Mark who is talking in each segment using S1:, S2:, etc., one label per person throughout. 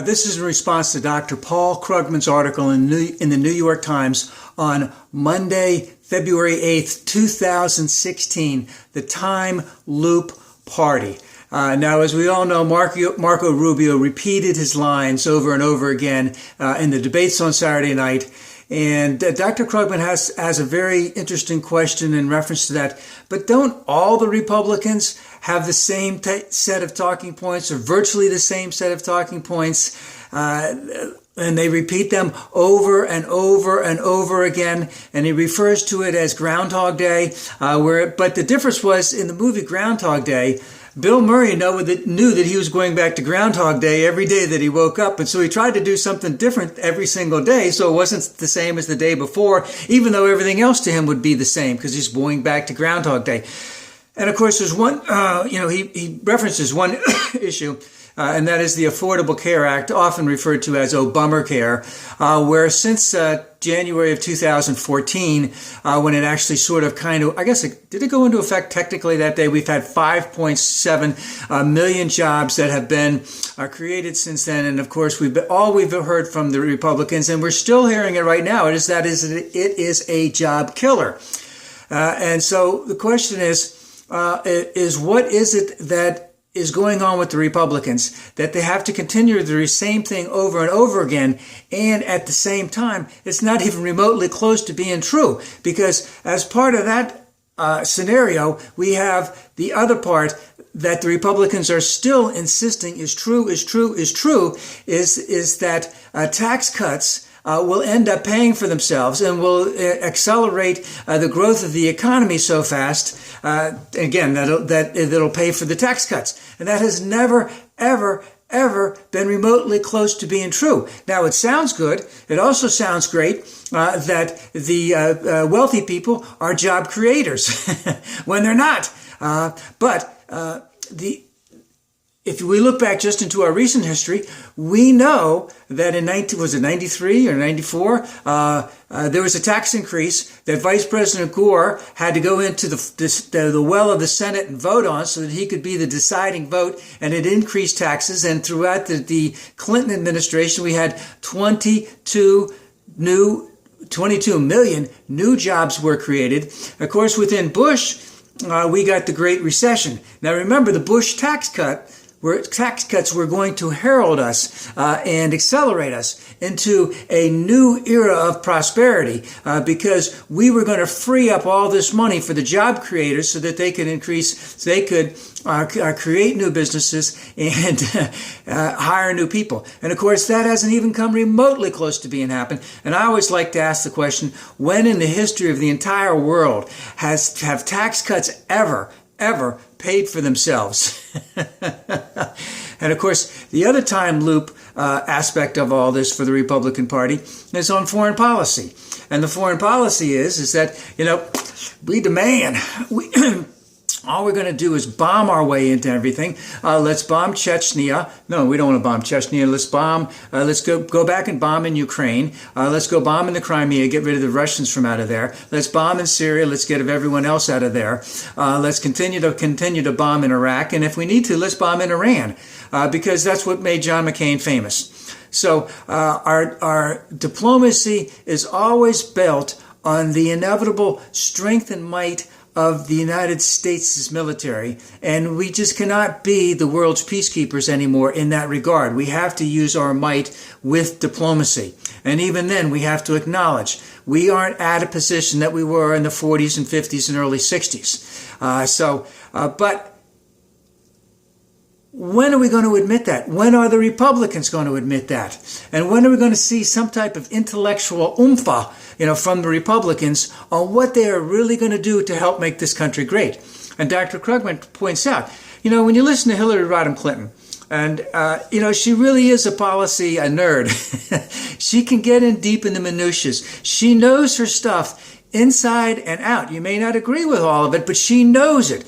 S1: This is in response to Dr. Paul Krugman's article in the New York Times on Monday, February 8th, 2016, the Time Loop Party. Now, as we all know, Marco Rubio repeated his lines over and over again in the debates on Saturday night. And Dr. Krugman has a very interesting question in reference to that. But don't all the Republicans have the same set of talking points, or virtually the same set of talking points? And they repeat them over and over and over again. And he refers to it as Groundhog Day. But the difference was, in the movie Groundhog Day, Bill Murray knew that he was going back to Groundhog Day every day that he woke up. And so he tried to do something different every single day, so it wasn't the same as the day before, even though everything else to him would be the same, because he's going back to Groundhog Day. And of course, there's one, he references one issue, and that is the Affordable Care Act, often referred to as Obamacare, where since January of 2014, when it actually sort of did it go into effect technically that day? We've had 5.7 million jobs that have been created since then. And of course, all we've heard from the Republicans, and we're still hearing it right now, it is a job killer. And so the question is what is it that is going on with the Republicans, that they have to continue the same thing over and over again, and at the same time, it's not even remotely close to being true, because as part of that scenario, we have the other part that the Republicans are still insisting is that tax cuts will end up paying for themselves and will accelerate the growth of the economy so fast, that'll pay for the tax cuts. And that has never, ever been remotely close to being true. Now, it sounds good. It also sounds great that the wealthy people are job creators when they're not. If we look back just into our recent history, we know that in 93 or 94, there was a tax increase that Vice President Gore had to go into the well of the Senate and vote on so that he could be the deciding vote, and it increased taxes. And throughout the Clinton administration, we had 22 million new jobs were created. Of course, within Bush, we got the Great Recession. Now, remember, the Bush tax cuts were going to herald us and accelerate us into a new era of prosperity, because we were going to free up all this money for the job creators so that they could create new businesses and hire new people. And of course, that hasn't even come remotely close to being happened. And I always like to ask the question, when in the history of the entire world have tax cuts ever paid for themselves? And of course, the other time loop aspect of all this for the Republican Party is on foreign policy. And the foreign policy is that, we demand, all we're going to do is bomb our way into everything. Let's bomb Chechnya. No, we don't want to bomb Chechnya. Let's go back and bomb in Ukraine. Let's go bomb in the Crimea, get rid of the Russians from out of there. Let's bomb in Syria. Let's get everyone else out of there. Let's continue to bomb in Iraq. And if we need to, let's bomb in Iran, because that's what made John McCain famous. So our diplomacy is always built on the inevitable strength and might of the United States' military, and we just cannot be the world's peacekeepers anymore in that regard. We have to use our might with diplomacy. And even then, we have to acknowledge we aren't at a position that we were in the 40s and 50s and early 60s. But when are we going to admit that? When are the Republicans going to admit that? And when are we going to see some type of intellectual oomph, from the Republicans on what they are really going to do to help make this country great? And Dr. Krugman points out, when you listen to Hillary Rodham Clinton, and, she really is a nerd. She can get in deep in the minutiae. She knows her stuff inside and out. You may not agree with all of it, but she knows it.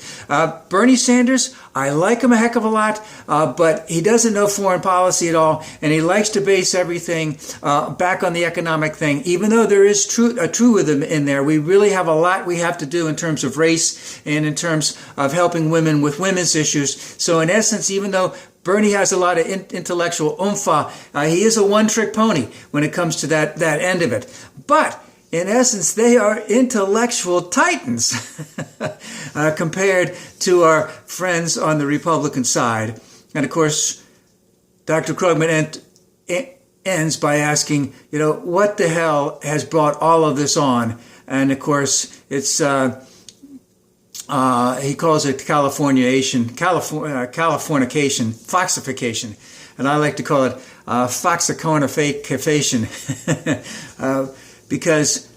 S1: Bernie Sanders, I like him a heck of a lot, but he doesn't know foreign policy at all, and he likes to base everything back on the economic thing. Even though there is truism in there, we really have a lot we have to do in terms of race and in terms of helping women with women's issues. So in essence, even though Bernie has a lot of intellectual oomph. He is a one-trick pony when it comes to that end of it. But in essence, they are intellectual titans compared to our friends on the Republican side. And of course, Dr. Krugman ends by asking, what the hell has brought all of this on? And of course, it's he calls it Californication, Foxification, and I like to call it Foxification, because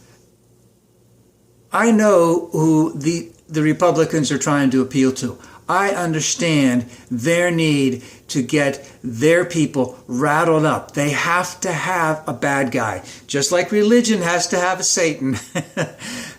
S1: I know who the Republicans are trying to appeal to. I understand their need to get their people rattled up. They have to have a bad guy. Just like religion has to have a Satan,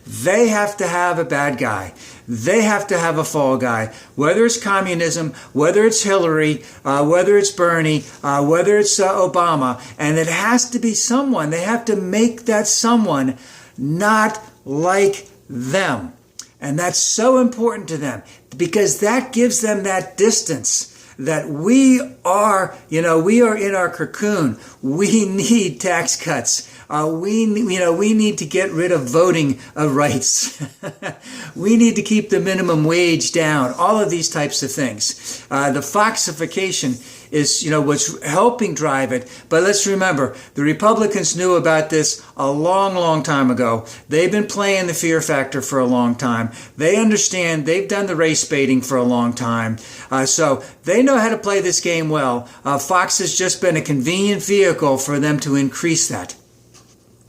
S1: they have to have a bad guy. They have to have a fall guy. Whether it's communism, whether it's Hillary, whether it's Bernie, whether it's Obama, and it has to be someone. They have to make that someone not like them. And that's so important to them because that gives them that distance that we are in our cocoon. We need tax cuts. We need to get rid of voting rights. We need to keep the minimum wage down. All of these types of things. The Foxification is, what's helping drive it. But let's remember, the Republicans knew about this a long, long time ago. They've been playing the fear factor for a long time. They understand. They've done the race baiting for a long time. So they know how to play this game well. Fox has just been a convenient vehicle for them to increase that.